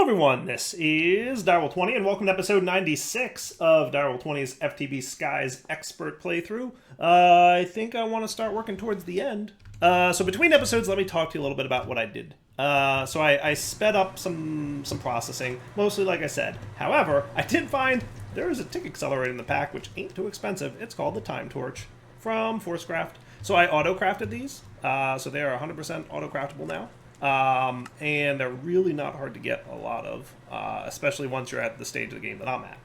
Hello everyone, this is Direwolf20 and welcome to episode 96 of Direwolf20's FTB Skies expert playthrough. I think I want to start working towards the end. So between episodes, let me talk to you a little bit about what I did. So I sped up some processing, mostly like I said. However, I did find there is a tick accelerator in the pack which ain't too expensive. It's called the Time Torch from ForceCraft. So I auto-crafted these, so they are 100% auto-craftable now. And they're really not hard to get a lot of, especially once you're at the stage of the game that I'm at.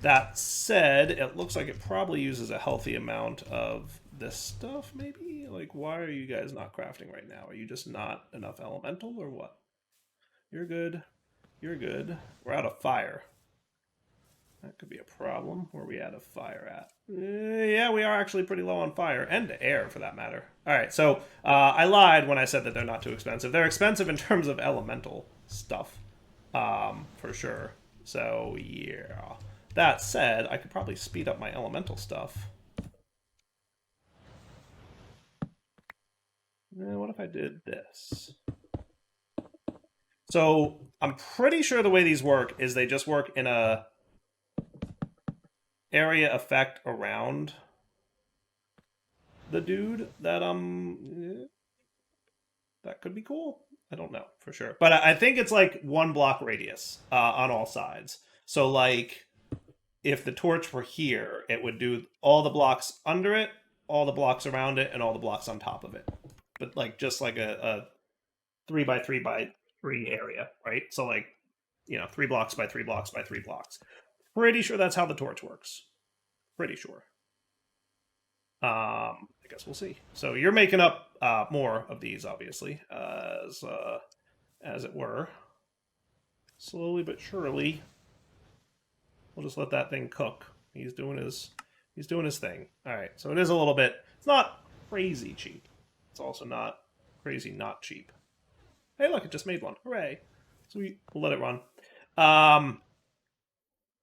That said, it looks like it probably uses a healthy amount of this stuff, maybe? Like, why are you guys not crafting right now? Are you just not enough elemental, or what? You're good. You're good. We're out of fire. That could be a problem. Where are we out of fire at? Yeah, we are actually pretty low on fire, and air for that matter. All right, so I lied when I said that they're not too expensive. They're expensive in terms of elemental stuff, for sure. So yeah. That said, I could probably speed up my elemental stuff. What if I did this? So I'm pretty sure the way these work is they just work in a area effect around the dude that that could be cool. I don't know for sure, but I think it's like 1 block radius on all sides. So like if the torch were here, it would do all the blocks under it, all the blocks around it, and all the blocks on top of it. But like just like a 3 by 3 by 3 area, right? So like, you know, 3 blocks by 3 blocks by 3 blocks. Pretty sure that's how the torch works. Pretty sure. I guess we'll see. So you're making up more of these, obviously, as it were. Slowly but surely. We'll just let that thing cook. He's doing his thing. All right. So it is a little bit. It's not crazy cheap. It's also not crazy not cheap. Hey, look! It just made one. Hooray! Sweet. We'll let it run.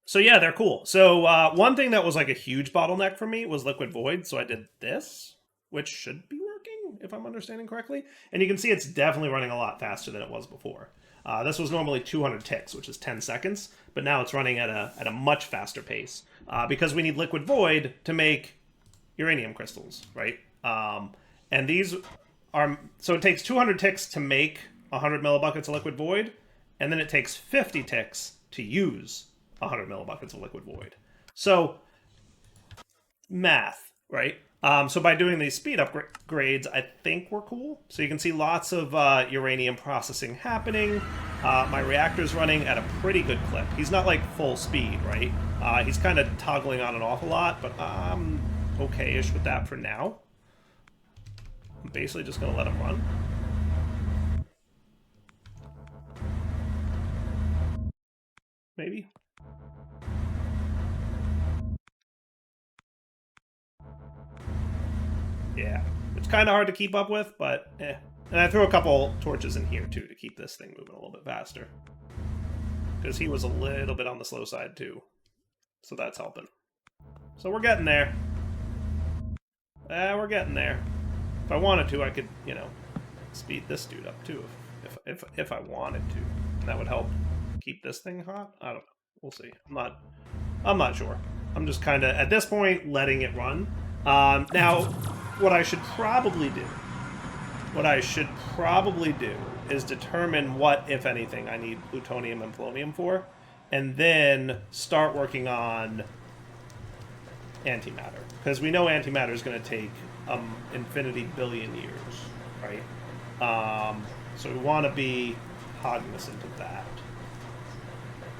So yeah, they're cool. So one thing that was like a huge bottleneck for me was Liquid Void. So I did this, which should be working if I'm understanding correctly. And you can see it's definitely running a lot faster than it was before. This was normally 200 ticks, which is 10 seconds, but now it's running at a much faster pace because we need Liquid Void to make uranium crystals, right? And these are, so it takes 200 ticks to make 100 millibuckets of Liquid Void, and then it takes 50 ticks to use 100 millibuckets of Liquid Void. So, math, right? So by doing these speed upgrades, I think we're cool. So you can see lots of uranium processing happening. My reactor's running at a pretty good clip. He's not like full speed, right? He's kind of toggling on and off a lot, but I'm okay-ish with that for now. I'm basically just going to let him run. Maybe. Yeah, it's kind of hard to keep up with, but eh. And I threw a couple torches in here, too, to keep this thing moving a little bit faster. Because he was a little bit on the slow side, too. So that's helping. So we're getting there. We're getting there. If I wanted to, I could, you know, speed this dude up, too, if I wanted to. And that would help keep this thing hot? I don't know. We'll see. I'm not sure. I'm just kind of, at this point, letting it run. Now, what I should probably do is determine what, if anything, I need plutonium and polonium for, and then start working on antimatter. Because we know antimatter is going to take infinity billion years, right? So we want to be cognizant of that.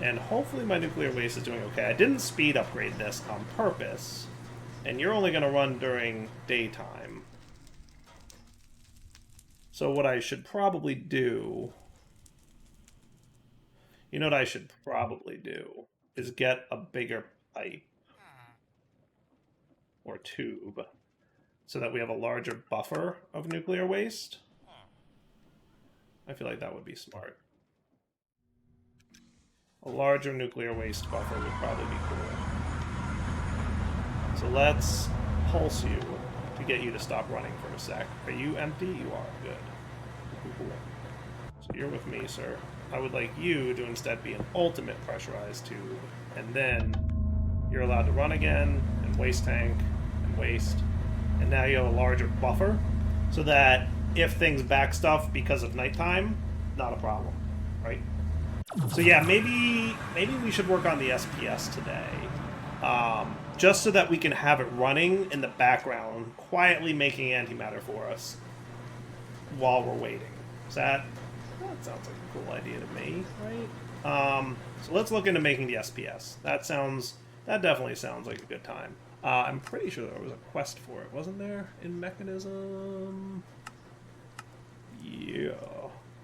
And hopefully my nuclear waste is doing okay. I didn't speed upgrade this on purpose. And you're only going to run during daytime. So what I should probably do... You know what I should probably do? Is get a bigger pipe. Or tube. So that we have a larger buffer of nuclear waste. I feel like that would be smart. A larger nuclear waste buffer would probably be cool. So let's pulse you to get you to stop running for a sec. Are you empty? You are. Good. Cool. So You're with me, sir. I would like you to instead be an ultimate pressurized tube, and then you're allowed to run again, and waste tank, and waste, and now you have a larger buffer, so that if things back stuff because of nighttime, not a problem, right? So yeah, maybe we should work on the SPS today, just so that we can have it running in the background, quietly making antimatter for us while we're waiting. That sounds like a cool idea to me, right? So let's look into making the SPS. That definitely sounds like a good time. I'm pretty sure there was a quest for it, wasn't there, in Mechanism? Yeah.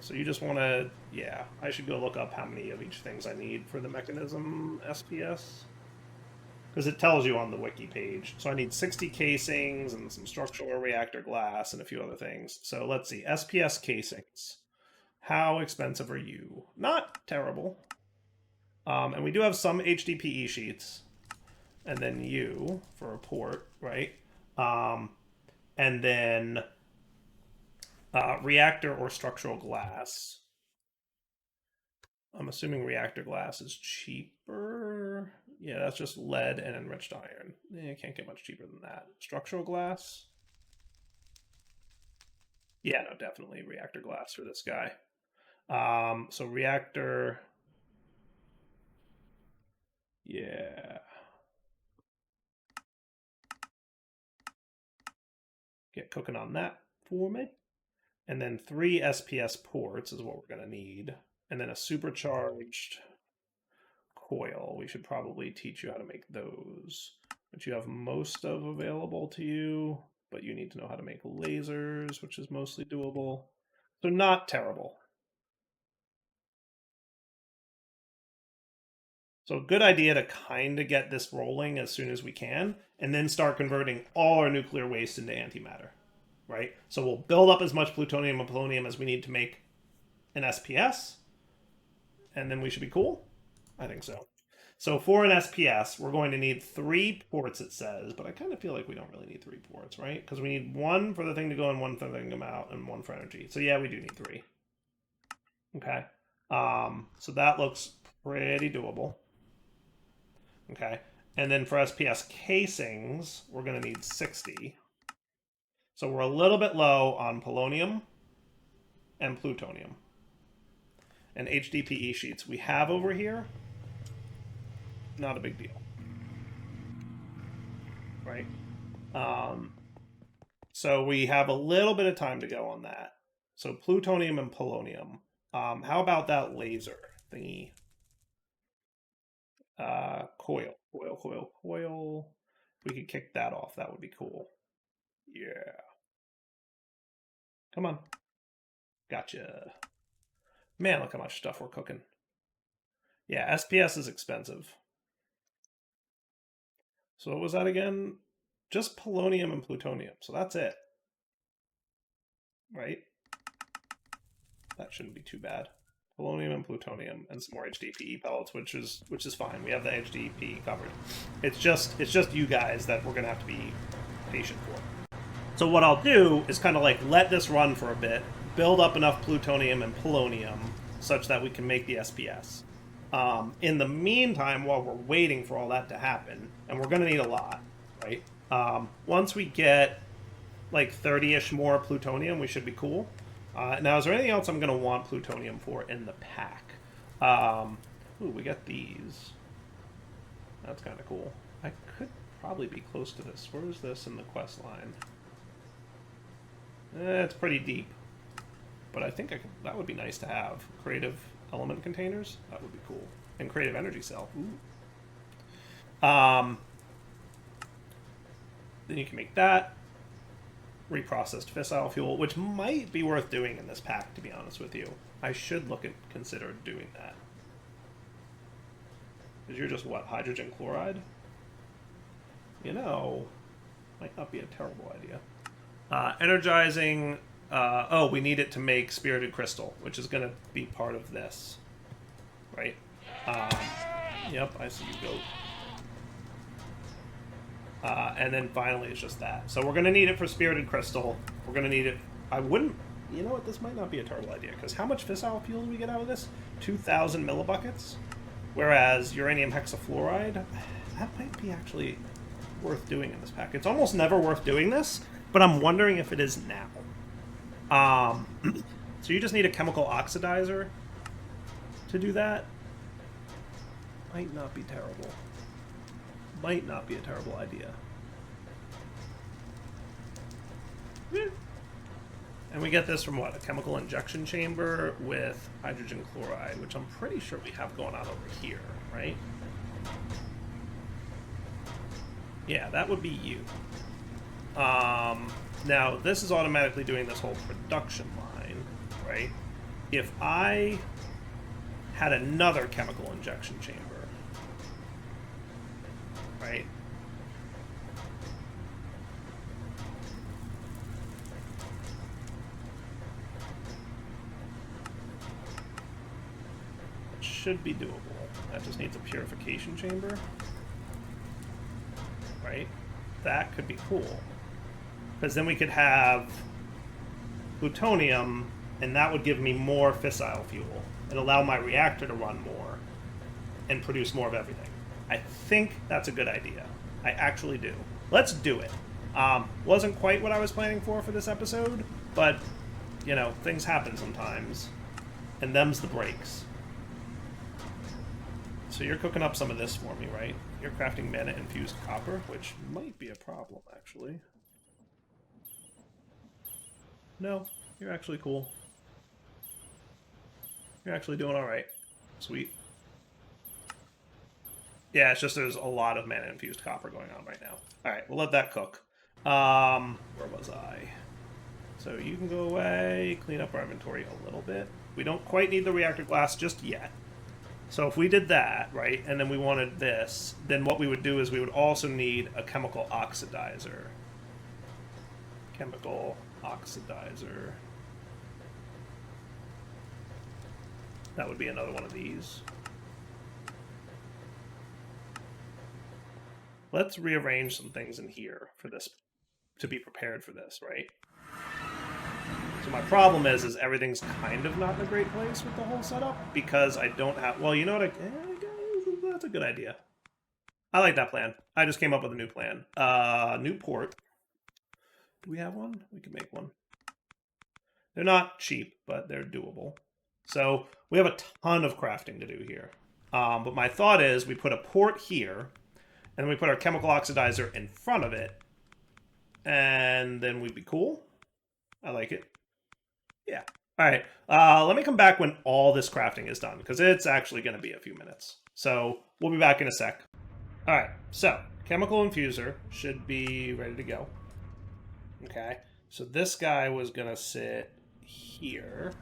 So you just want to, yeah, I should go look up how many of each things I need for the Mechanism SPS. Because it tells you on the wiki page. So I need 60 casings and some structural reactor glass and a few other things. So let's see, SPS casings. How expensive are you? Not terrible. And we do have some HDPE sheets. And then you for a port, right? And then reactor or structural glass. I'm assuming reactor glass is cheaper. Yeah, that's just lead and enriched iron. You can't get much cheaper than that. Structural glass? Yeah, no, definitely reactor glass for this guy. So reactor... Yeah. Get cooking on that for me. And then 3 SPS ports is what we're going to need. And then a supercharged coil. We should probably teach you how to make those, which you have most of available to you, but you need to know how to make lasers, which is mostly doable. So not terrible. So good idea to kind of get this rolling as soon as we can, and then start converting all our nuclear waste into antimatter, right? So we'll build up as much plutonium and polonium as we need to make an SPS, and then we should be cool. I think so. So for an SPS, we're going to need 3 ports, it says, but I kind of feel like we don't really need 3 ports, right? Because we need 1 for the thing to go in, 1 for the thing to come out, and 1 for energy. So yeah, we do need 3. Okay. So that looks pretty doable. Okay. And then for SPS casings, we're going to need 60. So we're a little bit low on polonium and plutonium. And HDPE sheets we have over here. Not a big deal. Right? So we have a little bit of time to go on that. So plutonium and polonium. How about that laser thingy? Coil. If we could kick that off, that would be cool. Yeah. Come on. Gotcha. Man, look how much stuff we're cooking. Yeah, SPS is expensive. So what was that again? Just polonium and plutonium. So that's it. Right? That shouldn't be too bad. Polonium and plutonium and some more HDPE pellets, which is fine. We have the HDPE covered. It's just you guys that we're gonna have to be patient for. So what I'll do is kind of like let this run for a bit, build up enough plutonium and polonium such that we can make the SPS. In the meantime, while we're waiting for all that to happen, and we're going to need a lot, right? Once we get like 30-ish more plutonium, we should be cool. Now, is there anything else I'm going to want plutonium for in the pack? Ooh, we got these. That's kind of cool. I could probably be close to this. Where is this in the quest line? It's pretty deep. But I think that would be nice to have. Creative element containers? That would be cool. And creative energy cell. Ooh. Then you can make that. Reprocessed fissile fuel, which might be worth doing in this pack, to be honest with you. I should consider doing that. Because you're just, what, hydrogen chloride? You know, might not be a terrible idea. Energizing... oh, we need it to make spirited crystal, which is going to be part of this. Right? Yep, I see you, goat. And then finally it's just that. So we're going to need it for spirited crystal. We're going to need it... I wouldn't you know what, this might not be a terrible idea, because how much fissile fuel do we get out of this? 2,000 millibuckets? Whereas uranium hexafluoride, that might be actually worth doing in this pack. It's almost never worth doing this, but I'm wondering if it is now. So you just need a chemical oxidizer to do that. Might not be terrible. Might not be a terrible idea. And we get this from what? A chemical injection chamber with hydrogen chloride, which I'm pretty sure we have going on over here, right? Yeah, that would be you. Now, this is automatically doing this whole production line, right? If I had another chemical injection chamber, right? It should be doable. That just needs a purification chamber, right? That could be cool. Because then we could have plutonium, and that would give me more fissile fuel and allow my reactor to run more and produce more of everything. I think that's a good idea. I actually do. Let's do it. Wasn't quite what I was planning for this episode, but, you know, things happen sometimes, and them's the breaks. So you're cooking up some of this for me, right? You're crafting mana-infused copper, which might be a problem, actually. No, you're actually cool. You're actually doing alright. Sweet. Yeah, it's just there's a lot of mana-infused copper going on right now. Alright, we'll let that cook. Where was I? So you can go away, clean up our inventory a little bit. We don't quite need the reactor glass just yet. So if we did that, right, and then we wanted this, then what we would do is we would also need a chemical oxidizer. Chemical oxidizer. That would be another one of these. Let's rearrange some things in here for this, to be prepared for this, right? So my problem is everything's kind of not in a great place with the whole setup, because I don't have, well, you know what, that's a good idea. I like that plan. I just came up with a new plan. New port. Do we have one? We can make one. They're not cheap, but they're doable. So we have a ton of crafting to do here. But my thought is we put a port here, and then we put our chemical oxidizer in front of it, and then we'd be cool. I like it. Yeah. All right. Let me come back when all this crafting is done, because it's actually going to be a few minutes. So we'll be back in a sec. All right. So chemical infuser should be ready to go. Okay. So this guy was going to sit here.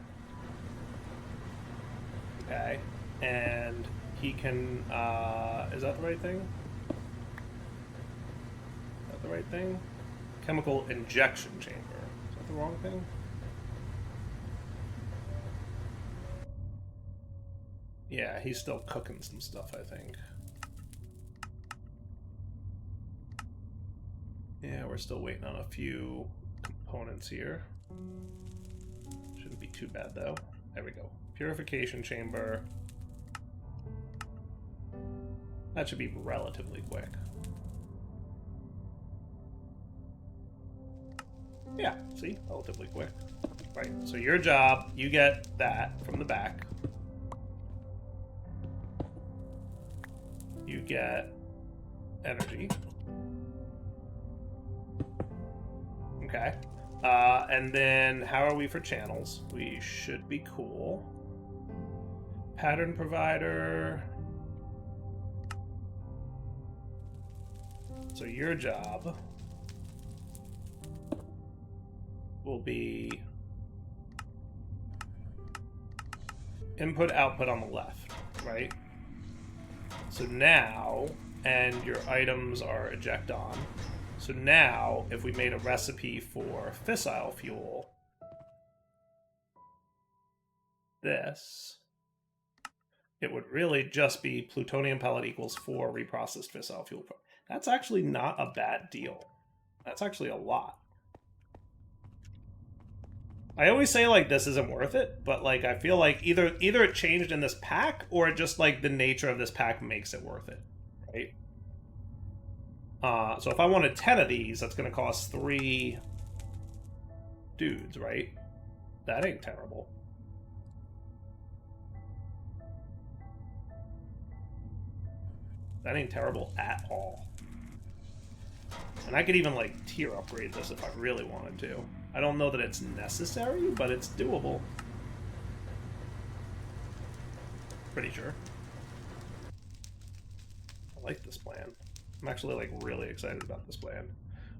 Okay. And he can... is that the right thing? Is that the right thing? Chemical injection chamber. Is that the wrong thing? Yeah, he's still cooking some stuff, I think. Yeah, we're still waiting on a few components here. Shouldn't be too bad, though. There we go. Purification chamber. That should be relatively quick. Yeah, see? Relatively quick. Right, so your job, you get that from the back. You get energy. Okay. And then how are we for channels? We should be cool. Pattern provider. So your job will be input output on the left, right? So now, and your items are eject on. So now, if we made a recipe for fissile fuel, this, it would really just be plutonium pellet equals 4 reprocessed fissile fuel. That's actually not a bad deal. That's actually a lot. I always say like this isn't worth it, but like I feel like either it changed in this pack or it just like the nature of this pack makes it worth it, right? So if I wanted 10 of these, that's going to cost 3 dudes, right? That ain't terrible. That ain't terrible at all. And I could even like tier upgrade this if I really wanted to. I don't know that it's necessary, but it's doable. Pretty sure. I like this plan. I'm actually like really excited about this plan.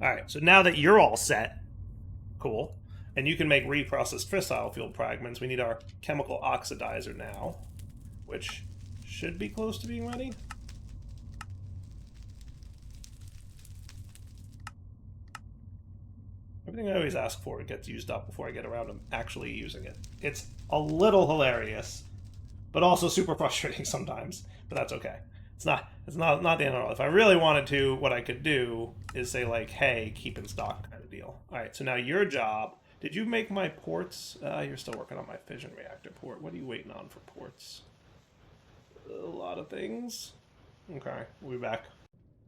All right, so now that you're all set, cool, and you can make reprocessed fissile fuel fragments, we need our chemical oxidizer now, which should be close to being ready. Everything I always ask for gets used up before I get around to actually using it. It's a little hilarious, but also super frustrating sometimes. But that's okay. It's not the end of the world. If I really wanted to, what I could do is say like, hey, keep in stock kind of deal. All right, so now your job. Did you make my ports? You're still working on my fission reactor port. What are you waiting on for ports? A lot of things. Okay, we'll be back.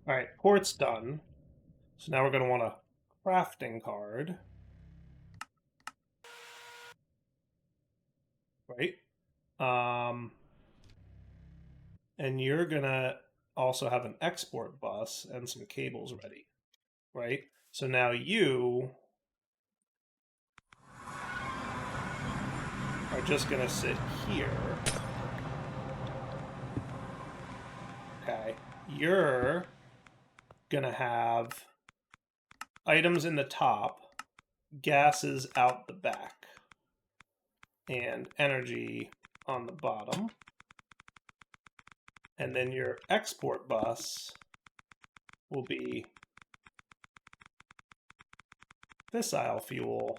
All right, port's done. So now we're going to want a crafting card. Right? And you're going to also have an export bus and some cables ready. Right? So now you are just going to sit here. Okay. You're going to have items in the top, gases out the back, and energy on the bottom. And then your export bus will be fissile fuel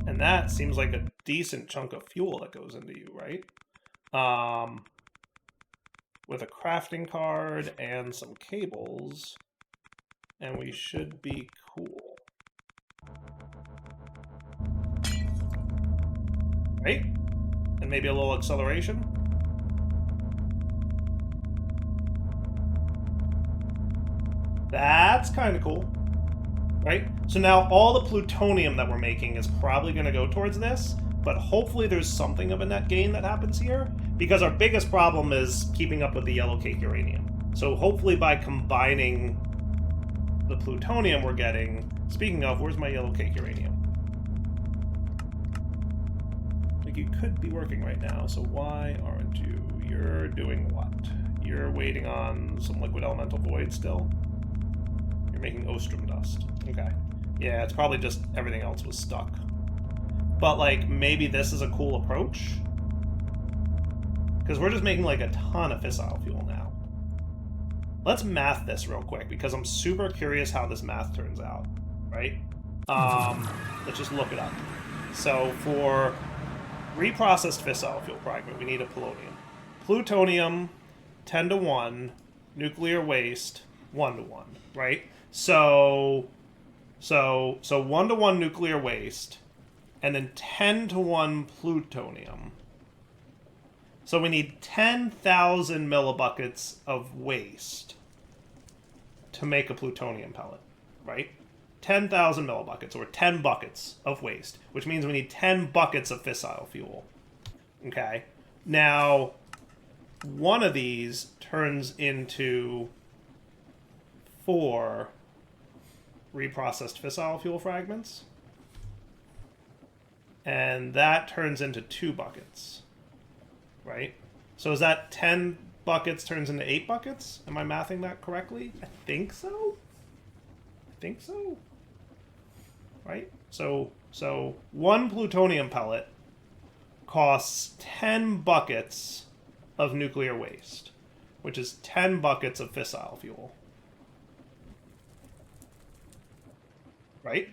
and that seems like a decent chunk of fuel that goes into you, right? With a crafting card and some cables, and we should be cool. Right? And maybe a little acceleration. That's kind of cool. Right? So now all the plutonium that we're making is probably going to go towards this, but hopefully there's something of a net gain that happens here, because our biggest problem is keeping up with the yellow cake uranium. So hopefully by combining the plutonium we're getting... Speaking of, where's my yellow cake uranium? Like, you could be working right now, so why aren't you? You're doing what? You're waiting on some liquid elemental void still? You're making Ostrom dust. Okay. Yeah, it's probably just everything else was stuck. But, like, maybe this is a cool approach? Because we're just making, like, a ton of fissile fuel now. Let's math this real quick, because I'm super curious how this math turns out, right? Let's just look it up. So, for reprocessed fissile fuel fragment, we need a polonium. Plutonium, 10 to 1. Nuclear waste, 1 to 1, right? So 1 to 1 nuclear waste, and then 10 to 1 plutonium. So we need 10,000 millibuckets of waste to make a plutonium pellet, right? 10,000 millibuckets, or 10 buckets of waste, which means we need 10 buckets of fissile fuel. Okay? Now, one of these turns into 4 reprocessed fissile fuel fragments. And that turns into 2 buckets. Right? So is that 10 buckets turns into 8 buckets? Am I mathing that correctly? I think so. Right? So 1 plutonium pellet costs 10 buckets of nuclear waste, which is 10 buckets of fissile fuel. Right?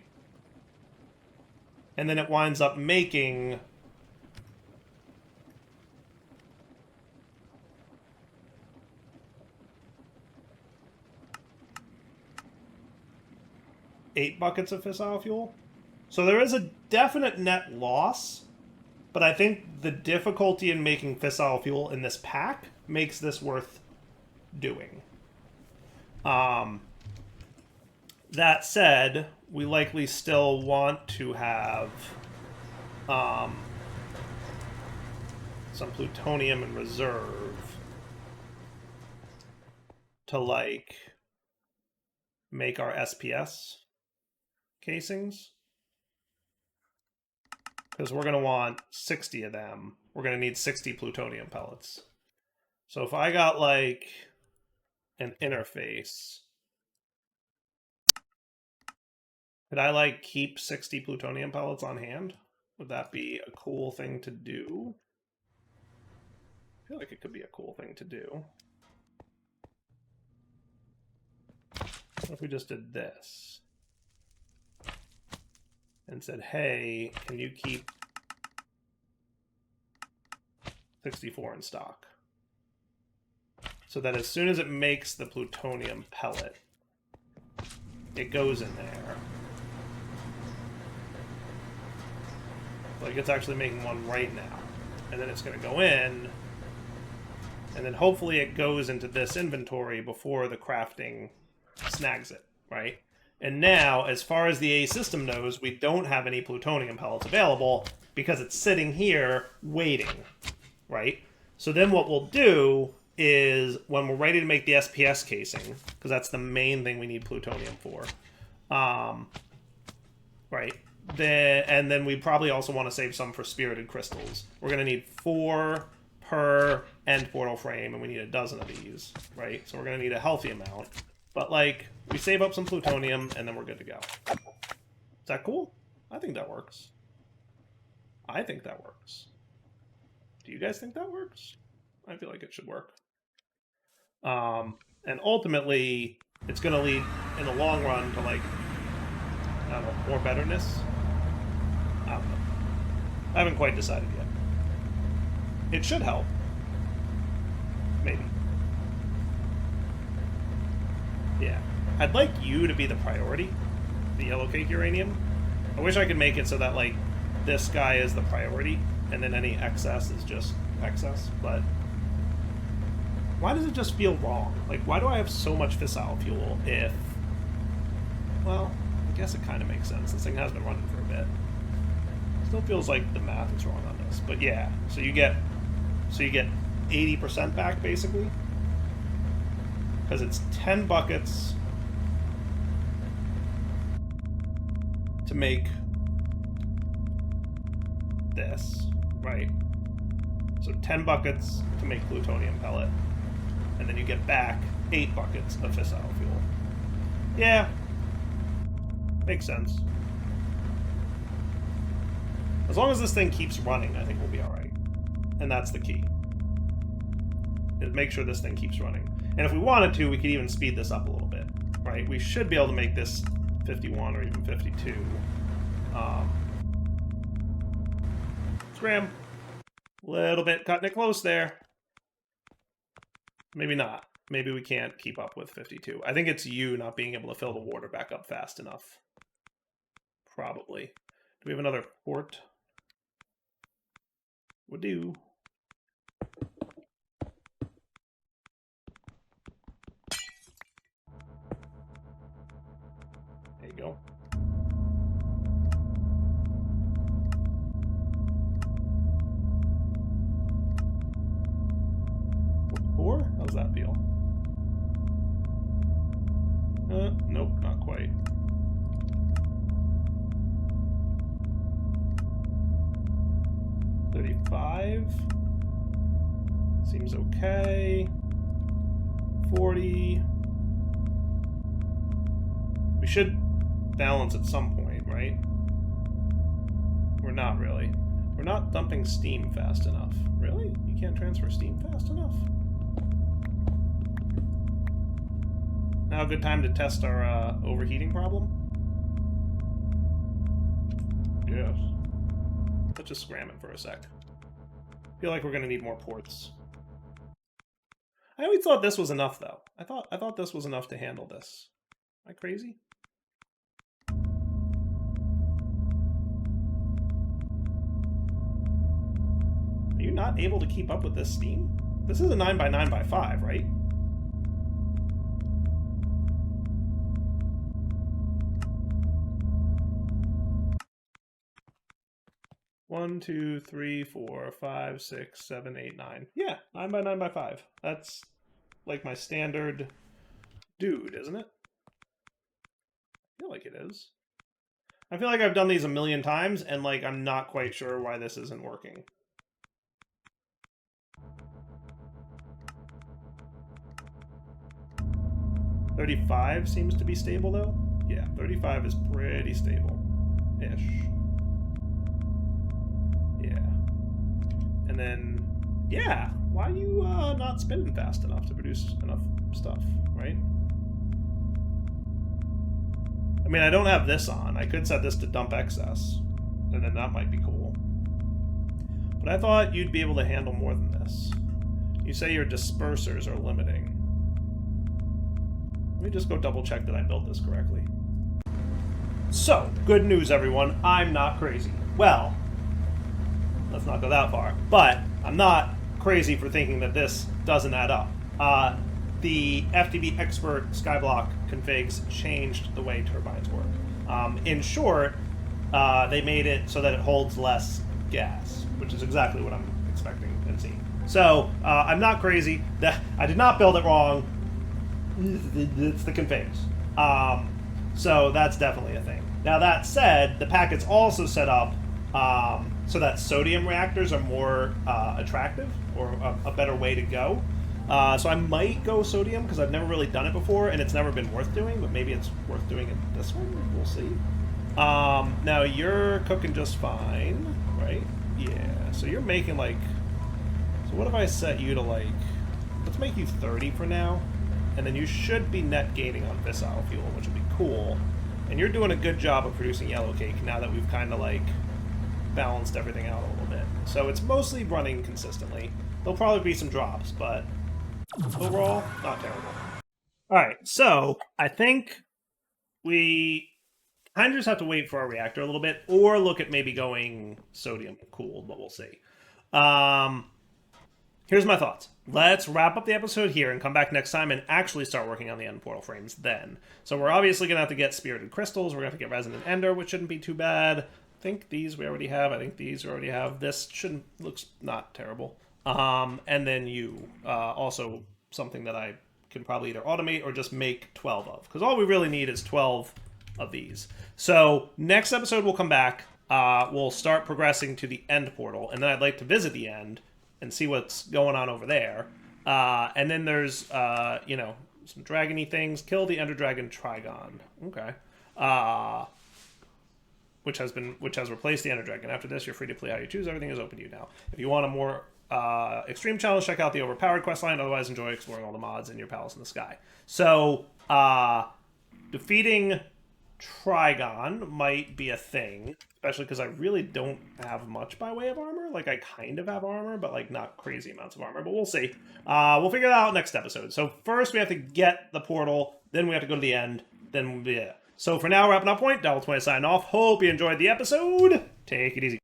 And then it winds up making 8 buckets of fissile fuel. So there is a definite net loss, but I think the difficulty in making fissile fuel in this pack makes this worth doing. That said, we likely still want to have some plutonium in reserve to, like, make our SPS casings. Because we're going to want 60 of them. We're going to need 60 plutonium pellets. So if I got, like, an interface, could I, like, keep 60 plutonium pellets on hand? Would that be a cool thing to do? I feel like it could be a cool thing to do. What if we just did this? And said, hey, can you keep 64 in stock? So that as soon as it makes the plutonium pellet, it goes in there. Like, it's actually making one right now. And then it's going to go in, and then hopefully it goes into this inventory before the crafting snags it, right? And now, as far as the A system knows, we don't have any plutonium pellets available because it's sitting here waiting, right? So then what we'll do is, when we're ready to make the SPS casing, because that's the main thing we need plutonium for, right? And then we probably also want to save some for spirited crystals. We're going to need 4 per end portal frame, and we need a dozen of these, right? So we're going to need a healthy amount. But, like, we save up some plutonium, and then we're good to go. Is that cool? I think that works. I think that works. Do you guys think that works? I feel like it should work. And ultimately, it's going to lead, in the long run, to, like, I don't know, more betterness? I don't know. I haven't quite decided yet. It should help. Maybe. Yeah. I'd like you to be the priority, the yellow cake uranium. I wish I could make it so that, like, this guy is the priority, and then any excess is just excess, but why does it just feel wrong? Like, why do I have so much fissile fuel if... Well, I guess it kind of makes sense. This thing has been running for a bit. Still feels like the math is wrong on this, but yeah. So you get 80% back, basically. Because it's 10 buckets to make this, right? So 10 buckets to make plutonium pellet. And then you get back 8 buckets of fissile fuel. Yeah. Makes sense. As long as this thing keeps running, I think we'll be alright. And that's the key. Is make sure this thing keeps running. And if we wanted to, we could even speed this up a little bit, right? We should be able to make this 51 or even 52. Scram. Little bit cutting it close there. Maybe not. Maybe we can't keep up with 52. I think it's you not being able to fill the water back up fast enough. Probably. Do we have another port? Would do. There you go. Four? How does that feel? Nope, not quite. Seems okay. 40. We should balance at some point, right? We're not really. We're not dumping steam fast enough. Really? You can't transfer steam fast enough? Now a good time to test our overheating problem? Yes. Let's just scram it for a sec. Feel like we're gonna need more ports. I always thought this was enough, though. I thought this was enough to handle this. Am I crazy? not able to keep up with this steam? This is a 9x9x5, right? One, two, three, four, five, six, seven, 8, 9. Yeah, 9x9x5. That's like my standard dude, isn't it? I feel like it is. I feel like I've done these a million times, and like I'm not quite sure why this isn't working. $35 seems to be stable though. Yeah, 35 is pretty stable-ish. Yeah. And then, yeah, why are you not spinning fast enough to produce enough stuff, right? I mean, I don't have this on. I could set this to dump excess, and then that might be cool. But I thought you'd be able to handle more than this. You say your dispersers are limiting. Let me just go double check that I built this correctly. So, good news everyone, I'm not crazy. Well, let's not go that far, but I'm not crazy for thinking that this doesn't add up. The FTB expert skyblock configs changed the way turbines work. In short, they made it so that it holds less gas, which is exactly what I'm expecting and seeing. So, I'm not crazy. I did not build it wrong. It's the configs. So that's definitely a thing. Now that said, the packet's also set up so that sodium reactors are more attractive, or a better way to go. So I might go sodium, because I've never really done it before, and it's never been worth doing, but maybe it's worth doing it this one. We'll see. Now you're cooking just fine, right? Yeah, so you're making like... So what if I set you to like... Let's make you 30 for now. And then you should be net gaining on fissile fuel, which would be cool. And you're doing a good job of producing yellow cake now that we've kind of like balanced everything out a little bit. So it's mostly running consistently. There'll probably be some drops, but overall, not terrible. Alright, so I think we kind of just have to wait for our reactor a little bit, or look at maybe going sodium cooled, but we'll see. Here's my thoughts. Let's wrap up the episode here and come back next time and actually start working on the end portal frames then. So we're obviously going to have to get Spirited Crystals. We're going to have to get Resonant Ender, which shouldn't be too bad. I think these we already have. I think these we already have. This looks not terrible. And then you. Also something that I can probably either automate or just make 12 of. Because all we really need is 12 of these. So next episode we'll come back. We'll start progressing to the end portal. And then I'd like to visit the end and see what's going on over there. And then there's, you know, some dragony things. Kill the Ender Dragon Trigon. Okay. Which has replaced the Ender Dragon. After this, you're free to play how you choose. Everything is open to you now. If you want a more extreme challenge, check out the Overpowered questline. Otherwise, enjoy exploring all the mods in your Palace in the Sky. So, defeating Trigon might be a thing, especially because I really don't have much by way of armor. Like, I kind of have armor, but like not crazy amounts of armor, but we'll see. We'll figure that out next episode. So first we have to get the portal, then we have to go to the end, then yeah. So for now, wrapping up point, Double20 signing off. Hope you enjoyed the episode. Take it easy.